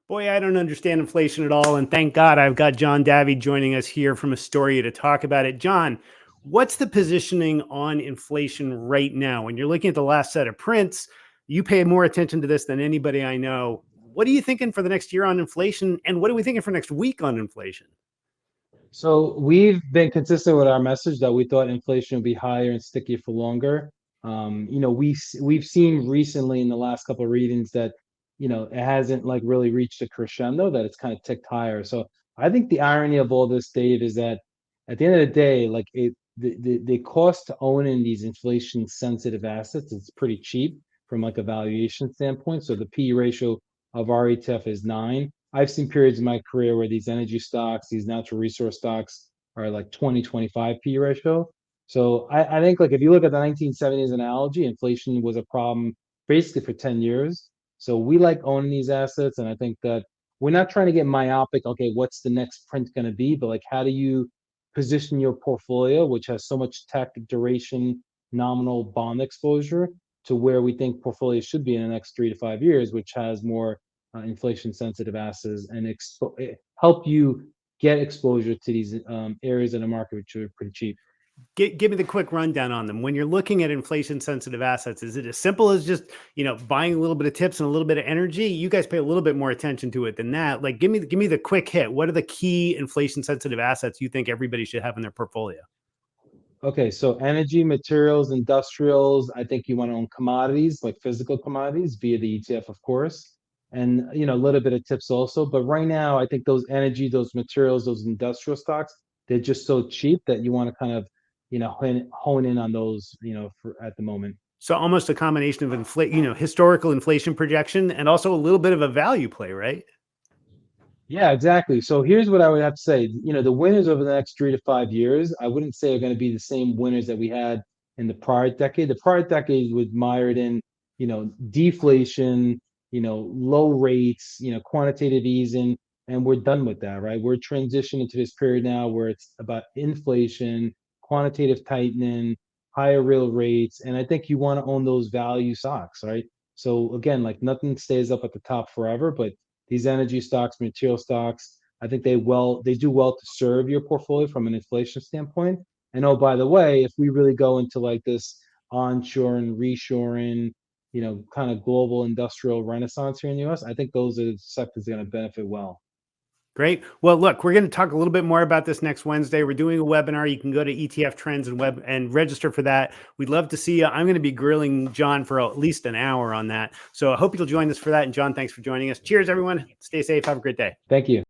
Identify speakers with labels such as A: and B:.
A: Boy, I don't understand inflation at all. And thank God I've got John Davi joining us here from Astoria to talk about it. John, what's the positioning on inflation right now? When you're looking at the last set of prints, you pay more attention to this than anybody I know. What are you thinking for the next year on inflation? And what are we thinking for next week on inflation?
B: So we've been consistent with our message that we thought inflation would be higher and stickier for longer. We've seen recently in the last couple of readings that it hasn't like really reached a crescendo, that it's kind of ticked higher. So I think the irony of all this, Dave, is that at the end of the day, like the cost to own in these inflation sensitive assets is pretty cheap from like a valuation standpoint. So the P/E ratio of our ETF is 9. I've seen periods in my career where these energy stocks, these natural resource stocks are like 20, 25 P ratio. So I think like if you look at the 1970s analogy, inflation was a problem basically for 10 years. So we like owning these assets. And I think that we're not trying to get myopic, okay, what's the next print going to be? But like, how do you position your portfolio, which has so much tech duration, nominal bond exposure, to where we think portfolios should be in the next 3 to 5 years, which has more inflation sensitive assets and help you get exposure to these areas of the market which are pretty cheap.
A: Give me the quick rundown on them. When you're looking at inflation sensitive assets, is it as simple as just, buying a little bit of tips and a little bit of energy? You guys pay a little bit more attention to it than that. Like, give me the quick hit. What are the key inflation sensitive assets you think everybody should have in their portfolio?
B: Okay, so energy, materials, industrials. I think you want to own commodities, like physical commodities, via the ETF, of course, and a little bit of tips also. But right now, I think those energy, those materials, those industrial stocks, they're just so cheap that you want to kind of, hone in on those, for at the moment.
A: So almost a combination of historical inflation projection and also a little bit of a value play, right?
B: Yeah, exactly. So here's what I would have to say. The winners over the next 3 to 5 years, I wouldn't say are going to be the same winners that we had in the prior decade. The prior decade was mired in, deflation, low rates, quantitative easing, and we're done with that, right? We're transitioning to this period now where it's about inflation, quantitative tightening, higher real rates, and I think you want to own those value stocks, right? So again, like nothing stays up at the top forever, but these energy stocks, material stocks, I think they do well to serve your portfolio from an inflation standpoint. And oh, by the way, if we really go into like this onshoring, reshoring, kind of global industrial renaissance here in the US, I think those are the sectors that are going to benefit well.
A: Great. Well, look, we're going to talk a little bit more about this next Wednesday. We're doing a webinar. You can go to ETF Trends and register for that. We'd love to see you. I'm going to be grilling John for at least an hour on that. So I hope you'll join us for that. And John, thanks for joining us. Cheers, everyone. Stay safe. Have a great day.
B: Thank you.